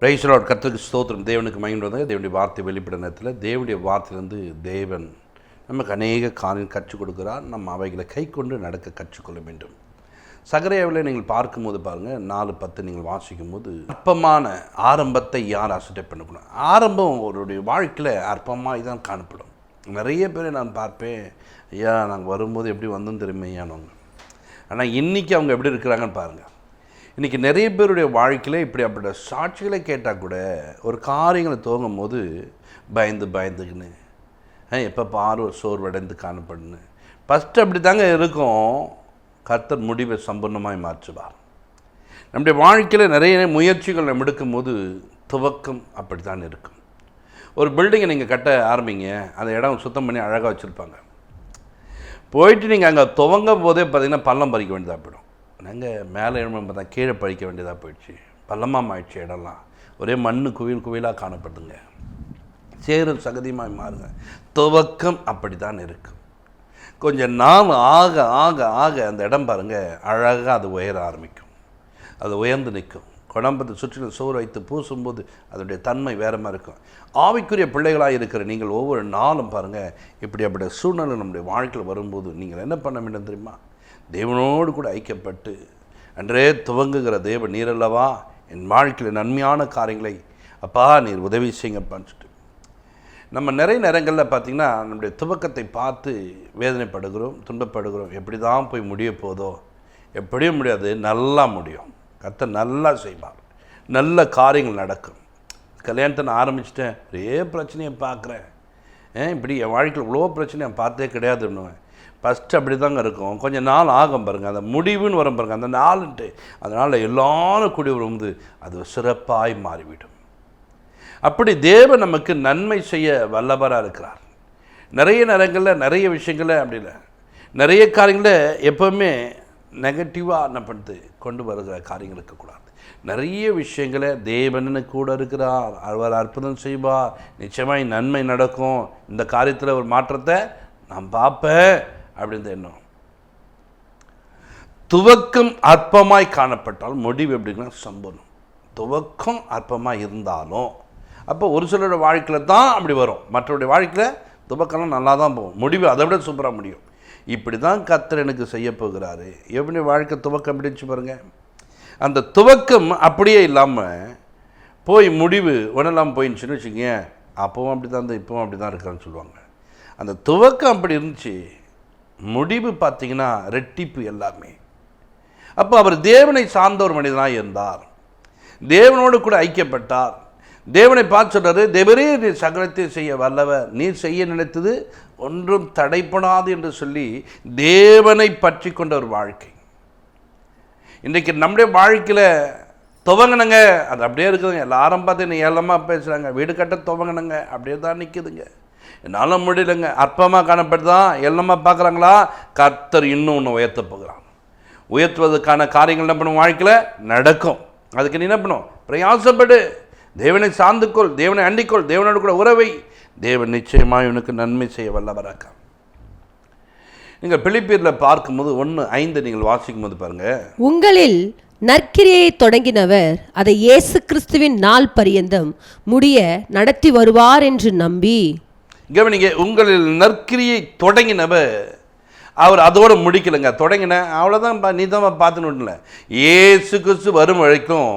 Price Lord. கர்த்தருக்கு ஸ்தோத்திரம். தேவனுக்கு மகிமை. தேவனுடைய வார்த்தை வெளிப்பட நேரத்தில் தேவனுடைய வார்த்தையிலிருந்து தேவன் நமக்கு அநேக காரியம் கற்றுக் கொடுக்கிறார். நம்ம அவைகளை கை கொண்டு நடக்க கற்றுக்கொள்ள வேண்டும். சகரியாவில் நீங்கள் பார்க்கும்போது பாருங்கள், 4:10 நீங்கள் வாசிக்கும் போது அற்பமான ஆரம்பத்தை யார் அசட்டை பண்ணக்கூடாது. ஆரம்பம் அவருடைய வாழ்க்கையில் அற்பமாக தான் காணப்படும். நிறைய பேரை நான் பார்ப்பேன், ஐயா நாங்கள் வரும்போது எப்படி வந்தோம் தெரியுமையானவங்க. ஆனால் இன்றைக்கி அவங்க எப்படி இருக்கிறாங்கன்னு பாருங்கள். இன்றைக்கி நிறைய பேருடைய வாழ்க்கையில் இப்படி அப்படின்ற சாட்சிகளை கேட்டால் கூட ஒரு காரியங்களை துவங்கும் போது பயந்துக்குன்னு எப்போ பாரு சோர்வடைந்து காணப்படுன்னு ஃபஸ்ட்டு அப்படி தாங்க இருக்கும். கர்த்தர் முடிவை சம்பூர்ணமாய் மாற்றுவார். நம்முடைய வாழ்க்கையில் நிறைய முயற்சிகள் நம்ம எடுக்கும்போது துவக்கம் அப்படி தான் இருக்கும். ஒரு பில்டிங்கை நீங்கள் கட்ட ஆரம்பிங்க, அந்த இடம் சுத்தம் பண்ணி அழகாக வச்சுருப்பாங்க. போயிட்டு நீங்கள் அங்கே துவங்கும் போதே பார்த்திங்கன்னா பள்ளம் பறிக்க வேண்டியதாக போயிடும். நாங்கள் மேலே எழும பார்த்தா கீழே பழிக்க வேண்டியதாக போயிடுச்சு. பள்ளமாக ஆயிடுச்சு. இடம்லாம் ஒரே மண் குவிலாக காணப்படுதுங்க. சேரும் சகதியமாக மாறுங்க. துவக்கம் அப்படி தான் இருக்கும். கொஞ்சம் நாள் ஆக ஆக ஆக அந்த இடம் பாருங்கள் அழகாக அது உயர ஆரம்பிக்கும். அது உயர்ந்து நிற்கும். குழம்பத்தை சுற்றிலும் சோறு வைத்து பூசும்போது அதனுடைய தன்மை வேறு மாதிரி இருக்கும். ஆவிக்குரிய பிள்ளைகளாக இருக்கிற நீங்கள் ஒவ்வொரு நாளும் பாருங்கள் இப்படி அப்படி சூழ்நிலை நம்முடைய வாழ்க்கையில் வரும்போது நீங்கள் என்ன பண்ண வேண்டும் தெரியுமா? தேவனோடு கூட ஐக்கியப்பட்டு அன்றே துவங்குகிற தேவன் நீரல்லவா, என் வாழ்க்கையில் நன்மையான காரியங்களை அப்பா நீர் உதவி செய்யுங்கப்பான்னு சொல்லிட்டு நம்ம நிறைய நேரங்களில் பார்த்திங்கன்னா நம்முடைய துவக்கத்தை பார்த்து வேதனைப்படுகிறோம், துன்பப்படுகிறோம். எப்படி தான் போய் முடிய போதோ, எப்படியும் முடியாது, நல்லா முடியும். கர்த்தர் நல்லா செய்வார். நல்ல காரியங்கள் நடக்கும். கல்யாணத்தை நான் ஆரம்பிச்சிட்டேன், ஒரே பிரச்சனையை பார்க்குறேன், இப்படி என் வாழ்க்கையில் இவ்வளோ பிரச்சனை நான் பார்த்தே கிடையாதுன்னுவேன். ஃபஸ்ட்டு அப்படி தாங்க இருக்கும். கொஞ்சம் நாள் ஆகும் பாருங்கள், அந்த முடிவுன்னு வரும் பாருங்கள், அந்த நாளுன்ட்டு அதனால் எல்லாரும் கூடி வந்து அது சிறப்பாய் மாறிவிடும். அப்படி தேவன் நமக்கு நன்மை செய்ய வல்லவராக இருக்கிறார். நிறைய நேரங்களில் நிறைய விஷயங்களில் அப்படி இல்லை, நிறைய காரியங்களில் எப்போவுமே நெகட்டிவாக என்ன பண்ணுறது கொண்டு வருகிற காரியங்கள் இருக்கக்கூடாது. நிறைய விஷயங்களை தேவனு கூட இருக்கிறார், அவர் அற்புதம் செய்வார், நிச்சயமாக நன்மை நடக்கும், இந்த காரியத்தில் ஒரு மாற்றத்தை நான் பார்ப்பேன் அப்படின்னு எண்ணம். துவக்கம் அற்பமாய் காணப்பட்டால் முடிவு எப்படின்னா சம்பூர்ணம். துவக்கம் அற்பமாக இருந்தாலும் அப்போ ஒரு சிலரோட வாழ்க்கையில் தான் அப்படி வரும். மற்றவருடைய வாழ்க்கையில் துவக்கம்லாம் நல்லா தான் போகும், முடிவு அதை விட சூப்பராக முடியும். இப்படி தான் கர்த்தர் எனக்கு செய்ய போகிறாரு. எப்படி வாழ்க்கை துவக்கம் எப்படிச்சு பாருங்கள். அந்த துவக்கம் அப்படியே இல்லாமல் போய் முடிவு ஒன்றெல்லாம் போயிடுச்சுன்னு வச்சுக்கோங்க, அப்போவும் அப்படி தான் இருந்தால் இப்போவும் அப்படி தான் இருக்கிறான்னு சொல்லுவாங்க. அந்த துவக்கம் அப்படி இருந்துச்சு, முடிவு பார்த்திங்கன்னா ரெட்டிப்பு எல்லாமே. அப்போ அவர் தேவனை சார்ந்த ஒரு மனிதனாக இருந்தார், தேவனோடு கூட ஐக்கியப்பட்டார். தேவனை பார்த்து சொல்கிறாரு, தேவரே நீர் சகலத்தை செய்ய வல்லவர், நீர் செய்ய நினைத்தது ஒன்றும் தடைப்படாது என்று சொல்லி தேவனை பற்றி கொண்ட ஒரு வாழ்க்கை. இன்றைக்கு நம்முடைய வாழ்க்கையில் துவங்கினங்க அது அப்படியே இருக்குதுங்க. எல்லாரும் பார்த்து நீ ஏழமாக பேசுகிறாங்க, வீடு கட்ட துவங்கினங்க அப்படியே தான் நிற்குதுங்க, என்னால் முடியலைங்க, அற்பமாக காணப்படுதான் எல்லமாக பார்க்குறாங்களா? கர்த்தர் இன்னும் ஒன்று உயர்த்த போகிறான். உயர்த்துவதற்கான காரியங்கள் என்ன பண்ணும் வாழ்க்கையில் நடக்கும். அதுக்கு நீ என்ன பண்ணும்? பிரயாசப்படு, தேவனை சார்ந்துக்கொள், தேவனை அண்டிக்கொள், தேவனோடு கூட உறவை. தேவன் நிச்சயமாக இவனுக்கு நன்மை செய்ய வல்லவராக. நீங்கள் பிலிப்பியரில் பார்க்கும்போது 1:5 நீங்கள் வாசிக்கும் போது பாருங்கள், உங்களில் நற்கிரியை தொடங்கினவர் அதை இயேசு கிறிஸ்துவின் நாள் பரியந்தம் முடிய நடத்தி வருவார் என்று நம்பி. கவனிங்க, உங்களில் நற்கிரியை தொடங்கினவர் அவர் அதோடு முடிக்கலைங்க. தொடங்கின அவ்வளோதான், நீ தான் பார்த்துன்னு இயேசு கிறிஸ்து வரும் வரைக்கும்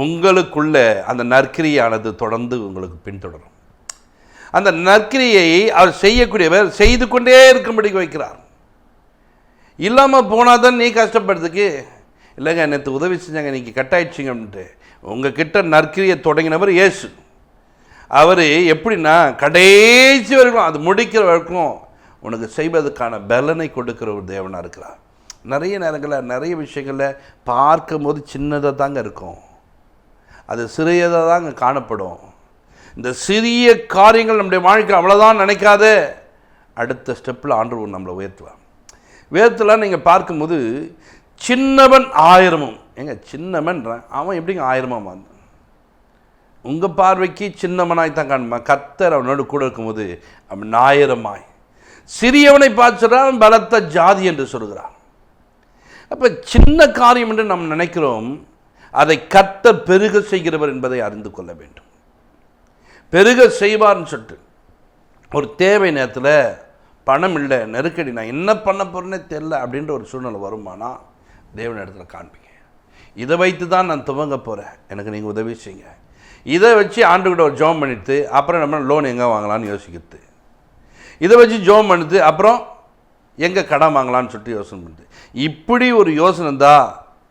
உங்களுக்குள்ள அந்த நற்கிரியானது தொடர்ந்து உங்களுக்கு பின்தொடரும். அந்த நற்கிரியை அவர் செய்யக்கூடியவர் செய்து கொண்டே இருக்கும்படி வைக்கிறார். இல்லாமல் போனால் தான் நீ கஷ்டப்படுறதுக்கு இல்லைங்க, நேற்று உதவி செஞ்சாங்க இன்றைக்கி கட்டாயிடுச்சிங்க அப்படின்ட்டு. உங்கள் கிட்ட நற்கிரியை தொடங்கினவர் இயேசு. அவர் எப்படின்னா கடைசி வரைக்கும் அது முடிக்கிற வரைக்கும் உனக்கு செய்வதற்கான பலனை கொடுக்குற ஒரு தேவனாக இருக்கிறார். நிறைய நேரங்களில் நிறைய விஷயங்களில் பார்க்கும்போது சின்னதாக தாங்க இருக்கும், அது சிறியதாக தாங்க காணப்படும். இந்த சிறிய காரியங்கள் நம்முடைய வாழ்க்கை அவ்வளோதான் நினைக்காத, அடுத்த ஸ்டெப்பில் ஆண்டவர் நம்மளை உயர்த்துவார். உயர்த்தலாம். நீங்கள் பார்க்கும்போது சின்னவன் 1000 எங்க சின்னவன்றான், அவன் எப்படிங்க 1000 வந்தான்? உங்கள் பார்வைக்கு சின்னவனாய் தான் காணுமா? கர்த்தர் அவனோடு கூட இருக்கும்போது அவன் 1000. சிறியவனை பார்த்துறான் பலத்த ஜாதி என்று சொல்கிறான். அப்போ சின்ன காரியம் என்று நாம் நினைக்கிறோம், அதை கர்த்தர் பெருக செய்கிறவர் என்பதை அறிந்து கொள்ள வேண்டும். பெருக செய்வார்னு சொல்லிட்டு ஒரு தேவை நேரத்தில் பணம் இல்லை, நெருக்கடி, நான் என்ன பண்ண போகிறேன்னே தெரில அப்படின்ற ஒரு சூழ்நிலை வருமானா தேவன் இடத்துல காண்பிங்க. இதை வைத்து தான் நான் துவங்க போகிறேன், எனக்கு நீங்கள் உதவி செய்யுங்க. இதை வச்சு ஆண்டுகிட்ட ஒரு ஜோம் பண்ணிட்டு அப்புறம் நம்ம லோன் எங்கே வாங்கலான்னு யோசிக்கிறது, இதை வச்சு ஜோம் பண்ணிட்டு அப்புறம் எங்கே கடன் வாங்கலான்னு சொல்லிட்டு யோசனை பண்ணுது. இப்படி ஒரு யோசனை தான்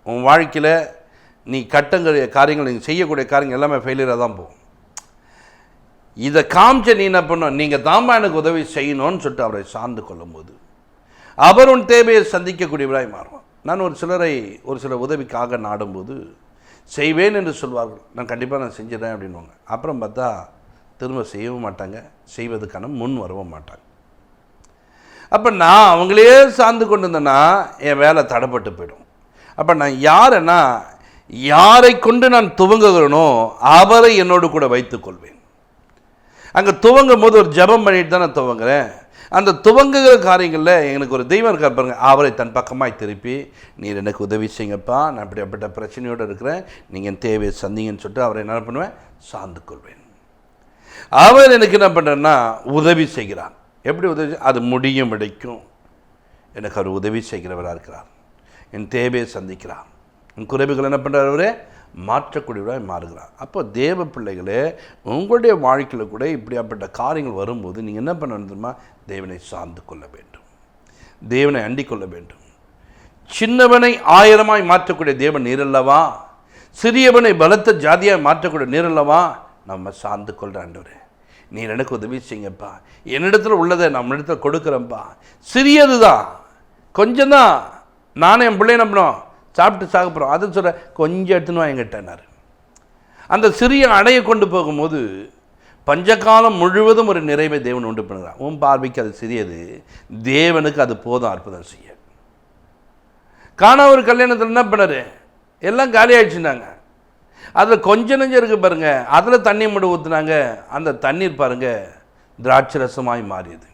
உன் வாழ்க்கையில் நீ கட்டக்கூடிய காரியங்கள், நீங்கள் செய்யக்கூடிய காரியங்கள் எல்லாமே ஃபெயிலியராக தான் போகும். இதை காமிச்ச நீ என்ன பண்ணும், நீங்கள் தாம்பா எனக்கு உதவி செய்யணும்னு சொல்லிட்டு அவரை சார்ந்து கொள்ளும்போது அவர் உன் தேவையை சந்திக்கக்கூடியவராய் மாறுவான். நான் ஒரு சில உதவிக்காக நாடும்போது செய்வேன் என்று சொல்வார்கள், நான் கண்டிப்பாக நான் செஞ்சிடறேன் அப்படின்வாங்க. அப்புறம் பார்த்தா திரும்ப செய்யவும் மாட்டாங்க, செய்வதற்கான முன் வரவும் மாட்டாங்க. அப்போ நான் அவங்களே சார்ந்து கொண்டு இருந்தேன்னா என் வேலை தடைப்பட்டு போயிடும். அப்போ நான் யாருன்னா, யாரை கொண்டு நான் துவங்குகிறேனோ அவரை என்னோடு கூட வைத்துக்கொள்வேன். அங்கே துவங்கும் போது ஒரு ஜபம் பண்ணிட்டு தான் நான் துவங்குறேன். அந்த துவங்குகிற காரியங்களில் எனக்கு ஒரு தெய்வம் இருக்கார் பாருங்க, அவரை தன் பக்கமாய் திருப்பி, நீர் எனக்கு உதவி செய்யுங்கப்பா, நான் அப்படிப்பட்ட பிரச்சனையோடு இருக்கிறேன், நீங்கள் என் தேவையை சந்திங்கன்னு சொல்லிட்டு அவரை என்ன பண்ணுவேன், சார்ந்து கொள்வேன். அவர் எனக்கு என்ன பண்ணுறேன்னா உதவி செய்கிறார். எப்படி உதவி? அது முடியும் வரைக்கும் எனக்கு அவர் உதவி செய்கிறவராக இருக்கிறார். என் தேவையை சந்திக்கிறார், என் குறைவுகள் என்ன பண்ணுறார், அவரே மாற்றக்கூடியவராக மாறுகிறார். அப்போ தேவ பிள்ளைகளே, உங்களுடைய வாழ்க்கையில் கூட இப்படியாப்பட்ட காரியங்கள் வரும்போது நீங்கள் என்ன பண்ண வேண்டுமா, தேவனை சார்ந்து கொள்ள வேண்டும், தேவனை அண்டிக் கொள்ள வேண்டும். சின்னவனை 1000 மாற்றக்கூடிய தேவன் நீரல்லவா, சிறியவனை பலத்த ஜாதியாக மாற்றக்கூடிய நீரல்லவா, நம்ம சார்ந்து கொள்கிற ஆண்டவரே, நீர் எனக்கு உதவி செய்யுங்கப்பா, என்னிடத்தில் உள்ளதை நம்ம இடத்துல கொடுக்குறேன்ப்பா. சிறியது தான், கொஞ்சம் தான், நானும் என் பிள்ளைய நம்பணும், சாப்பிட்டு சாக போகிறோம், அதை சொல்ல கொஞ்சம் எடுத்துன்னு என்கிட்டனார். அந்த சிறிய அடைய கொண்டு போகும்போது பஞ்சகாலம் முழுவதும் ஒரு நிறைவை தேவன் உண்டு பண்ணுறான். உன் பார்வைக்கு அது சிறியது, தேவனுக்கு அது போதும் அற்புதம் செய்ய. காணா ஒரு கல்யாணத்தில் என்ன பண்ணாரு, எல்லாம் காலி ஆயிடுச்சுனாங்க, அதில் கொஞ்சம் நெஞ்சம் இருக்குது பாருங்கள், அதில் தண்ணி மட்டும் ஊற்றுனாங்க, அந்த தண்ணீர் பாருங்கள் திராட்சை ரசமாய் மாறியது.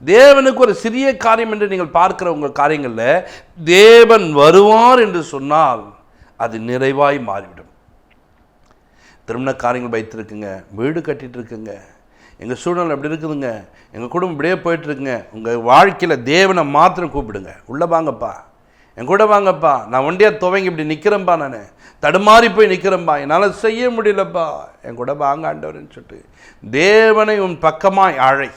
தேவனுக்கு ஒரு சிறிய காரியம் என்று நீங்கள் பார்க்கிற உங்கள் காரியங்களில் தேவன் வருவார் என்று சொன்னால் அது நிறைவாய் மாறிவிடும். திருமண காரியங்கள் வைத்திருக்குங்க, வீடு கட்டிகிட்டு இருக்குங்க, எங்கள் சூழ்நிலை எப்படி இருக்குதுங்க, எங்கள் குடும்பம் இப்படியே போயிட்டுருக்குங்க, உங்கள் வாழ்க்கையில் தேவனை மாத்திரம் கூப்பிடுங்க, உள்ளே வாங்கப்பா, என் கூட வாங்கப்பா, நான் ஒண்டியாக துவங்கி இப்படி நிற்கிறேன்ப்பா, நான் தடுமாறி போய் நிற்கிறேன்ப்பா, என்னால் செய்ய முடியலப்பா, என் கூட வாங்க ஆண்டவர்னு சொல்லிட்டு தேவனை உன் பக்கமாய் அழை.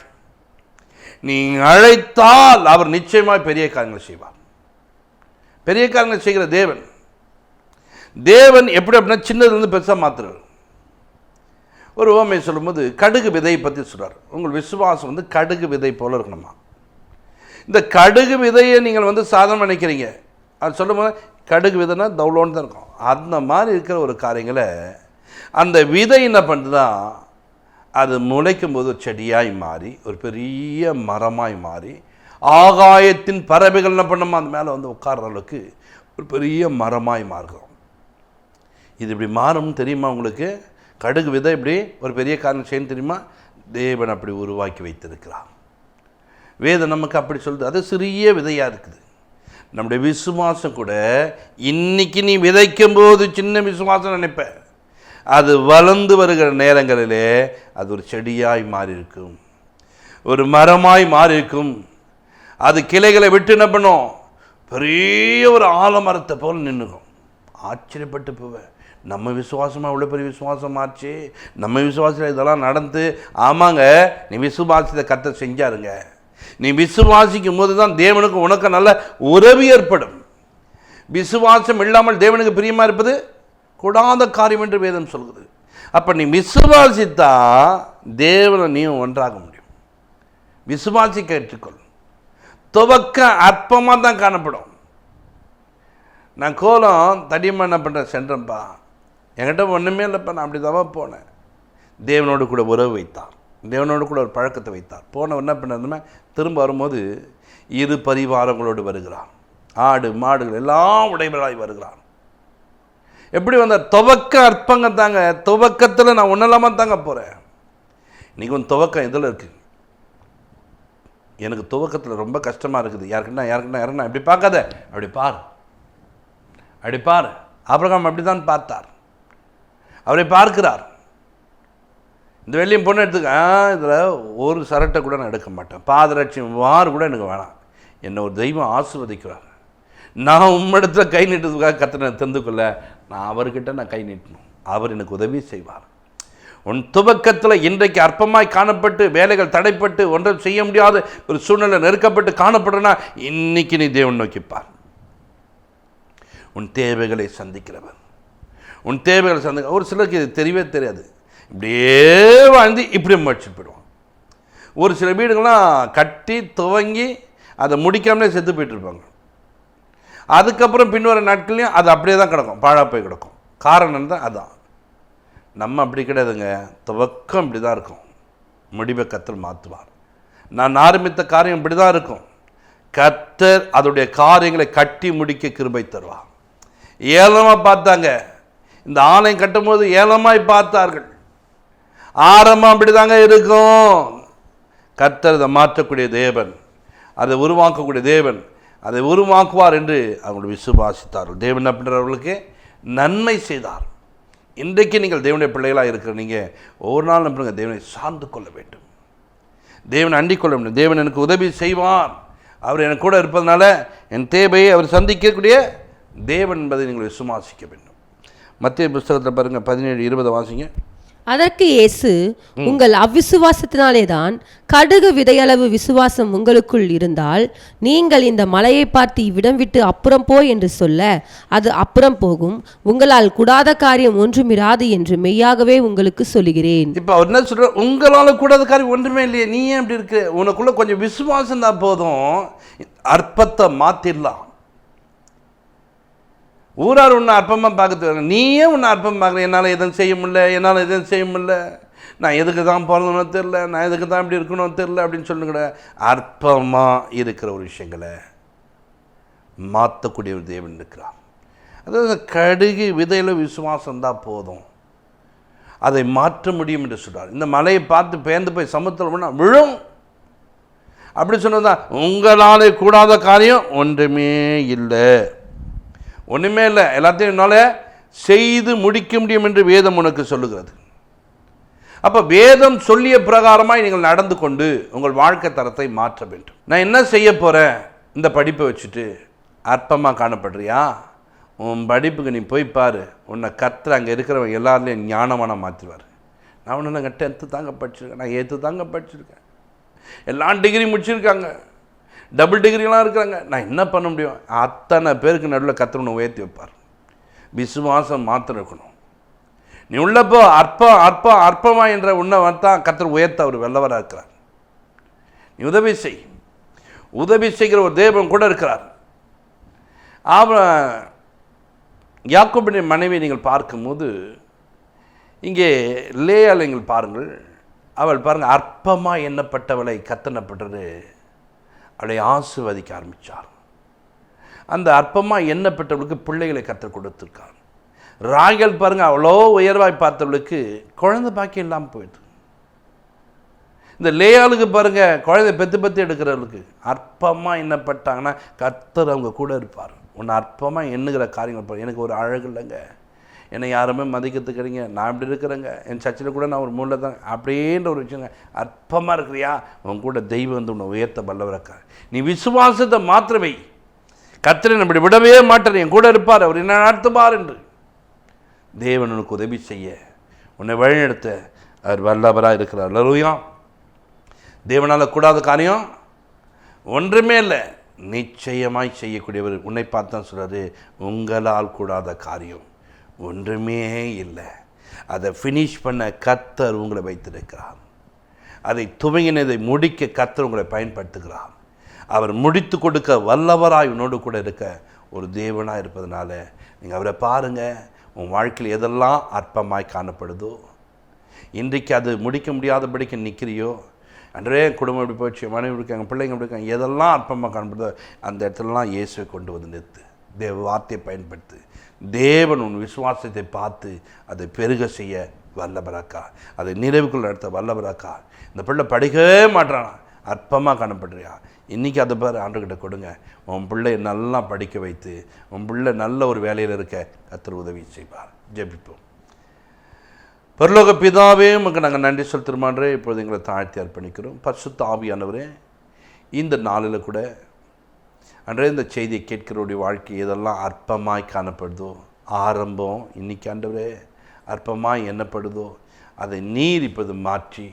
நீ அழைத்தால் அவர் நிச்சயமாய் பெரிய காரியங்களை செய்வார். பெரிய காரியங்களை செய்கிற தேவன் எப்படி அப்படின்னா சின்னதுலேருந்து பெருசாக மாற்றுறார். ஒரு ஓமை சொல்லும்போது கடுகு விதையை பற்றி சொல்கிறார். உங்கள் விசுவாசம் கடுகு விதை போல இருக்கணுமா. இந்த கடுகு விதையை நீங்கள் சாதனை நினைக்கிறீங்க, அது சொல்லும்போது கடுகு விதைனா தௌலோன்னு தான் இருக்கும். அந்த மாதிரி இருக்கிற ஒரு காரியங்களை அந்த விதை என்ன பண்ணுதுதான், அது முளைக்கும் போது ஒரு செடியாய் மாறி ஒரு பெரிய மரமாய் மாறி ஆகாயத்தின் பறவைகள் என்ன பண்ணுமா அந்த மேலே உட்கார்ற அளவுக்கு ஒரு பெரிய மரமாய் மாறுகிறோம். இது இப்படி மாறும் தெரியுமா உங்களுக்கு? கடுகு விதை இப்படி ஒரு பெரிய காரணம் செய்யணும் தெரியுமா? தேவன் அப்படி உருவாக்கி வைத்திருக்கிறார். வேதம் நமக்கு அப்படி சொல்லுது. அது சிறிய விதையாக இருக்குது. நம்முடைய விசுவாசம் கூட இன்னைக்கு நீ விதைக்கும் போது சின்ன விசுவாசம் நினைப்ப, அது வளர்ந்து வருகிற நேரங்களிலே அது ஒரு செடியாய் மாறி இருக்கும், ஒரு மரமாய் மாறி இருக்கும். அது கிளைகளை விட்டு என்ன பண்ணும், பெரிய ஒரு ஆலமரத்தை போல் நின்றுக்கும். ஆச்சரியப்பட்டு போவேன், நம்ம விசுவாசமாக அவ்வளோ பெரிய விசுவாசமாச்சு, நம்ம விசுவாசத்தில் இதெல்லாம் நடந்து. ஆமாங்க, நீ விசுவாசத்தை கர்த்தர் செஞ்சாருங்க. நீ விசுவாசிக்கும் போது தான் தேவனுக்கு உனக்கு நல்ல உறவு ஏற்படும். விசுவாசம் இல்லாமல் தேவனுக்கு பிரியமாக இருப்பது கூடாத காரியம் என்று வேதம் சொல்கிறது. அப்போ நீ விசுவாசித்தா தேவனை நீயும் ஒன்றாக முடியும். விசுவாசி கேட்டுக்கொள். துவக்க அற்பமாக தான் காணப்படும். நான் கோலம் தடியமாக என்ன பண்ணுறேன், சென்றேன்ப்பா, என்கிட்ட ஒன்றுமே இல்லைப்பா, நான் அப்படி தான் போனேன். தேவனோடு கூட உறவு வைத்தார், தேவனோடு கூட ஒரு பழக்கத்தை வைத்தார். போன என்ன பண்ணதுமே திரும்ப வரும்போது இரு பரிவாரங்களோடு வருகிறான். ஆடு மாடுகள் எல்லாம் உடையவராய் வருகிறான். எப்படி வந்தார்? துவக்க அற்பங்க தாங்க. துவக்கத்தில் நான் ஒன்றலாமல் தாங்க போகிறேன். இன்றைக்கி உன் துவக்கம் இதில் இருக்குது. எனக்கு துவக்கத்தில் ரொம்ப கஷ்டமாக இருக்குது. யாருக்குன்னா எப்படி பார்க்காத, அப்படி பார், ஆபிரகாம் அப்படி தான் பார்த்தார். அவரை பார்க்கிறார். இந்த வெள்ளியும் பொண்ணு எடுத்துக்க, இதில் ஒரு சரட்டை கூட நான் எடுக்க மாட்டேன், பாதரட்சியம் வாறு கூட எனக்கு வேணாம், என்னை ஒரு தெய்வம் ஆசீர்வதிக்கிறார், நான் உம்மிடத்தில் கை நீட்டுறதுக்காக கர்த்தரை தெரிந்துக்கொள்ள நான் அவர்கிட்ட நான் கை நீட்டணும், அவர் எனக்கு உதவி செய்வார். உன் துவக்கத்தில் இன்றைக்கு அற்பமாய் காணப்பட்டு வேலைகள் தடைப்பட்டு ஒன்றும் செய்ய முடியாத ஒரு சூழ்நிலை நெருக்கப்பட்டு காணப்படுறனா, இன்னைக்கு நீ தேவன் நோக்கிப்பார். உன் தேவைகளை சந்திக்கிறவர், உன் தேவைகளை சந்திக்க. ஒரு சிலருக்கு இது தெரியவே தெரியாது, இப்படியே வாழ்ந்து இப்படி முடிச்சுட்டு போயிடுவான். ஒரு சில வீடுகள்லாம் கட்டி துவங்கி அதை முடிக்காமலே செத்து போயிட்டுருப்பாங்க. அதுக்கப்புறம் பின்வர நாட்கள்லையும் அது அப்படியே தான் கிடக்கும், பாழா போய் கிடக்கும். காரணம் தான் அதான். நம்ம அப்படி கிடையாதுங்க. துவக்கம் இப்படி தான் இருக்கும், முடிவை கர்த்தர் மாற்றுவார். நான் ஆரம்பித்த காரியம் இப்படி தான் இருக்கும், கர்த்தர் அதோடைய காரியங்களை கட்டி முடிக்க கிருபை தருவார். ஏளனமாக பார்த்தாங்க, இந்த ஆலயம் கட்டும் போது ஏளனமாய் பார்த்தார்கள். ஆரம்பம் அப்படி தாங்க இருக்கும். கர்த்தர் அதை மாற்றக்கூடிய தேவன், அதை உருவாக்கக்கூடிய தேவன், அதை உருவாக்குவார் என்று அவர்கள் விசுவாசித்தார்கள். தேவன் அப்படின்றவர்களுக்கு நன்மை செய்தார். இன்றைக்கு நீங்கள் தேவனுடைய பிள்ளைகளாக இருக்கிற நீங்கள் ஒவ்வொரு நாள் நம்புங்க, தேவனை சார்ந்து கொள்ள வேண்டும், தேவனை அண்டிக் கொள்ள வேண்டும். தேவன் எனக்கு உதவி செய்வார், அவர் எனக்கு கூட இருப்பதனால என் தேவையை அவர் சந்திக்கக்கூடிய தேவன் என்பதை நீங்கள் விசுவாசிக்க வேண்டும். மத்திய புஸ்தகத்தில் பாருங்கள் 17:20 வாசிங்க. அதற்கு இயேசு, உங்கள் அவ்விசுவாசத்தினாலே தான், கடுகு விதையளவு விசுவாசம் உங்களுக்குள் இருந்தால் நீங்கள் இந்த மலையை பார்த்து இவ்விடம் விட்டு அப்புறம் போ என்று சொல்ல அது அப்புறம் போகும், உங்களால் கூடாத காரியம் ஒன்றுமிராது என்று மெய்யாகவே உங்களுக்கு சொல்லுகிறேன். இப்போ அவர் என்ன சொல்ற, உங்களால் கூடாத காரியம் ஒன்றுமே இல்லையே, நீ ஏன் அப்படி இருக்கு, உனக்குள்ள கொஞ்சம் விசுவாசம் தான் போதும், அற்பத்தை மாத்திடலாம். ஊரார் உன்னை அற்பமாக பார்க்கறது, நீயே உன்னை அற்பமாக பார்க்குற, என்னால் எதுவும் செய்ய முடியல, என்னால் எதுவும் செய்ய முடியல, நான் எதுக்கு தான் பிறந்தனும் தெரில, நான் எதுக்கு தான் இப்படி இருக்கணும் தெரில அப்படின்னு சொல்லுங்க. அற்பமாக இருக்கிற ஒரு விஷயங்களை மாற்றக்கூடிய ஒரு தேவன் இருக்கிறார். அதாவது கடுகு விதையில் விசுவாசம் தான் போதும், அதை மாற்ற முடியும் என்று சொல்கிறார். இந்த மலையை பார்த்து பேர்ந்து போய் சமுத்திரம் விழும் அப்படி சொன்னதான். உங்களாலே கூடாத காரியம் ஒன்றுமே இல்லை, ஒன்றுமே இல்லை, எல்லாத்தையும் என்னால் செய்து முடிக்க முடியும் என்று வேதம் உனக்கு சொல்லுகிறது. அப்போ வேதம் சொல்லிய பிரகாரமாய் நீங்கள் நடந்து கொண்டு உங்கள் வாழ்க்கை தரத்தை மாற்ற வேண்டும். நான் என்ன செய்ய போகிறேன், இந்த படிப்பை வச்சுட்டு அற்பமாக காணப்படுறியா, உன் படிப்புக்கு நீ போய் பாரு, உன்னை கர்த்தர் அங்கே இருக்கிறவங்க எல்லாருலேயும் ஞானமான மாற்றுவார். நான் ஒன்று நாங்கள் 10th தாங்க படிச்சிருக்கேன், நான் 8th தாங்க படிச்சிருக்கேன், எல்லாம் டிகிரி முடிச்சிருக்காங்க, டபுள் டிகிரிலாம் இருக்கிறாங்க, நான் என்ன பண்ண முடியும்? அத்தனை பேருக்கு நடுவில் கர்த்தர் உன்னை உயர்த்தி வைப்பார். விசுவாசம் மாத்திரம் இருக்கணும். நீ உள்ளப்போ அற்பமா என்ற உன்னை தான் கர்த்தர் உயர்த்த அவர் வெல்லவராக இருக்கிறார். நீ உதவி செய், உதவி செய்கிற ஒரு தேவன் கூட இருக்கிறார். யாக்கோபின் மனைவி நீங்கள் பார்க்கும்போது இங்கே லேயாள் நீங்கள் பாருங்கள், அவள் பாருங்கள், அற்பமாக எண்ணப்பட்டவளை கத்தனப்பட்டது அவளை ஆசீர்வதிக்க ஆரம்பித்தார். அந்த அற்பமாக எண்ணப்பட்டவளுக்கு பிள்ளைகளை கற்றுக் கொடுத்துருக்கார். ராகேல் பாருங்கள், அவ்வளோ உயர்வாய் பார்த்தவளுக்கு குழந்தை பாக்கியம் இல்லாமல் போயிடுது. இந்த லேயாளுக்கு பாருங்கள், குழந்தை பெற்று எடுக்கிறவளுக்கு அற்பமாக எண்ணப்பட்டாங்கன்னா கர்த்தர் அவங்க கூட இருப்பார். ஒன்று அற்பமாக எண்ணுகிற காரியங்கள் பாரு, எனக்கு ஒரு அழகு இல்லைங்க, என்னை யாருமே மதிக்கிறதுக்கிறீங்க, நான் இப்படி இருக்கிறேங்க, என் சர்ச்சில் கூட நான் ஒரு மூலையில் தான் அப்படின்ற ஒரு விஷயங்க. அற்பமாக இருக்கிறியா, உன் கூட தெய்வம் வந்து உன்னை உயர்த்த வல்லவரக்கா. நீ விசுவாசத்தை மாத்திரமே, கர்த்தரை நம்மளை விடவே மாட்டார், என் கூட இருப்பார், அவர் என்ன நடத்துவார் என்று தேவன் உனக்கு உதவி செய்ய, உன்னை வழிநடத்த அவர் வல்லவராக இருக்கிறார். அல்லேலூயா. தேவனால் கூடாத காரியம் ஒன்றுமே இல்லை, நிச்சயமாய் செய்யக்கூடியவர். உன்னை பார்த்து தான் சொல்கிறாரு, உங்களால் கூடாத காரியம் ஒன்றுமே இல்லை. அதை ஃபினிஷ் பண்ண கர்த்தர் உங்களை வைத்திருக்கிறார். அதை துவங்கினதை முடிக்க கர்த்தர் உங்களை பயன்படுத்துகிறார். அவர் முடித்து கொடுக்க வல்லவராய் உன்னோடு கூட இருக்க ஒரு தேவனாக இருப்பதனால நீங்கள் அவரை பாருங்கள். உன் வாழ்க்கையில் எதெல்லாம் அற்பமாய் காணப்படுதோ, இன்றைக்கு அது முடிக்க முடியாதபடிக்கு நிற்கிறியோ, அன்றே குடும்பம் எப்படி போச்சு, மனைவி இருக்காங்க, பிள்ளைங்க எப்படி இருக்காங்க, எதெல்லாம் அற்பமாக காணப்படுதோ அந்த இடத்துலலாம் இயேசுவை கொண்டு வந்து நிறுத்து, தேவ வார்த்தையை பயன்படுத்து. தேவன் உன் விசுவாசத்தை பார்த்து அதை பெருக செய்ய வல்லவராக்கா, அதை நிறைவுக்குள்ள நடத்த வல்லவராக்கா. இந்த பிள்ளை படிக்கவே மாட்டானா, அற்பமாக காணப்படுறியா, இன்றைக்கி அதை பேர் ஆண்டவர்கிட்ட கொடுங்க. உன் பிள்ளை நல்லா படிக்க வைத்து உன் பிள்ளை நல்ல ஒரு வேலையில் இருக்க கர்த்தர் உதவி செய்வார். ஜெபிப்போம். பரலோக பிதாவே, உமக்கு நாங்கள் நன்றி செலுத்துமான்றே இப்பொழுது எங்களை தாழ்த்தி அர்ப்பணிக்கிறோம். பரிசுத்த ஆவியானவரே, இந்த நாளில் கூட அன்றே இந்த செய்தியை கேட்கிறவருடைய வாழ்க்கை எதெல்லாம் அற்பமாய் காணப்படுதோ, ஆரம்பம் இன்னைக்கு ஆண்டவரே அற்பமாய் எண்ணப்படுதோ, அதை நீர் இப்போது மாற்றி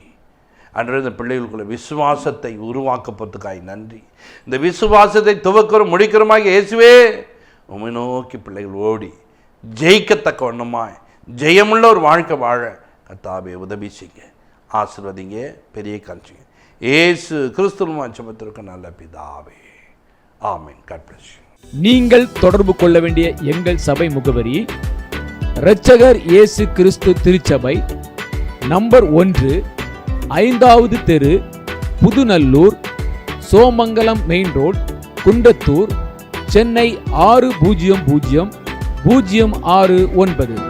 அன்றே இந்த பிள்ளைகளுக்குள்ள விசுவாசத்தை உருவாக்கப்படுறதுக்காய் நன்றி. இந்த விசுவாசத்தை துவக்கிறோம் முடிக்கிறோமாக இயேசுவே, உம்மை நோக்கி பிள்ளைகள் ஓடி ஜெயிக்கத்தக்க வண்ணமாய் ஜெயமுள்ள ஒரு வாழ்க்கை வாழ கர்த்தாவே உதவி செய்யுங்க, ஆசீர்வதிங்க, பெரிய காட்சிங்க. இயேசு கிறிஸ்துவின் ஜெபத்திற்கு நல்ல பிதாவே, ஆமென். God bless you. நீங்கள் தொடர்பு கொள்ள வேண்டிய எங்கள் சபை முகவரி: இரட்சகர் இயேசு கிறிஸ்து திருச்சபை, நம்பர் 1, 5வது தெரு, புதுநல்லூர், சோமங்கலம் மெயின் ரோட், குண்டத்தூர், சென்னை 600006 9.